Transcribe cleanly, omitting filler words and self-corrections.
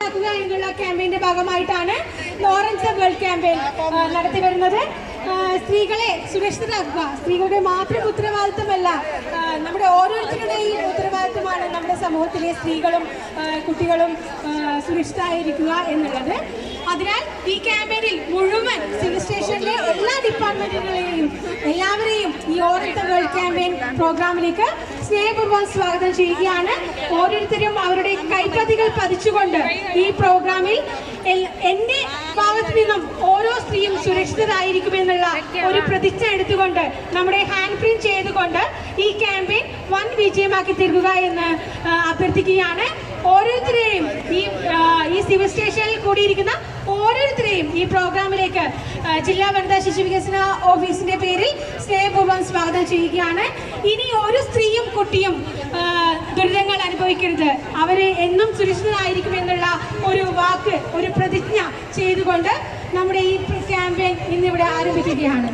എന്നുള്ള ക്യാമ്പയിന്റെ ഭാഗമായിട്ടാണ് ലോറൻസ് വേൾഡ് ക്യാമ്പയിൻ നടത്തി വരുന്നത്. സ്ത്രീകളെ സുരക്ഷിതരാക്കുക സ്ത്രീകളുടെ മാത്രം ഉത്തരവാദിത്തമല്ല, നമ്മുടെ ഓരോരുത്തരുടെയും ഉത്തരവാദിത്തമാണ് നമ്മുടെ സമൂഹത്തിലെ സ്ത്രീകളും കുട്ടികളും സുരക്ഷിതരായിരിക്കുക എന്നുള്ളത്. അതിനാൽ ഈ ക്യാമ്പയിനിൽ മുഴുവൻ സിവിൽ സ്റ്റേഷനിലെ എല്ലാ ഡിപ്പാർട്ട്മെന്റുകളെയും എല്ലാവരെയും ഈ ലോറൻസ് വേൾഡ് ക്യാമ്പയിൻ പ്രോഗ്രാമിലേക്ക് സ്നേഹപൂർവ്വം സ്വാഗതം ചെയ്യുകയാണ്. ഓരോരുത്തരും അവരുടെ കൈപ്പത്തികൾ പതിച്ചുകൊണ്ട് ഈ പ്രോഗ്രാമിൽ എന്റെ ഭാഗത്തു നിന്നും ഓരോ സ്ത്രീയും സുരക്ഷിതരായിരിക്കുമെന്നുള്ള ഒരു പ്രതിജ്ഞ എടുത്തുകൊണ്ട് നമ്മുടെ ഹാൻഡ് പ്രിന്റ് ചെയ്തുകൊണ്ട് ഈ ക്യാമ്പയിൻ വൻ വിജയമാക്കി തീർക്കുക എന്ന് അഭ്യർത്ഥിക്കുകയാണ്. ഓരോരുത്തരെയും ഈ സിവിൽ സ്റ്റേഷനിൽ കൂടിയിരിക്കുന്ന ഓരോരുത്തരെയും ഈ പ്രോഗ്രാമിലേക്ക് ജില്ലാ വനിതാ ശിശു വികസന ഓഫീസിന്റെ പേരിൽ സ്നേഹപൂർവ്വം സ്വാഗതം ചെയ്യുകയാണ്. ഇനി ഒരു സ്ത്രീയും കുട്ടിയും ദുരിതങ്ങൾ അനുഭവിക്കരുത്, അവര് എന്നും സുരക്ഷിതരായിരിക്കുമെന്നുള്ള ഒരു വാക്ക്, ഒരു പ്രതിജ്ഞ ചെയ്തുകൊണ്ട് നമ്മുടെ ഈ ക്യാമ്പയിൻ ഇന്നിവിടെ ആരംഭിക്കുകയാണ്.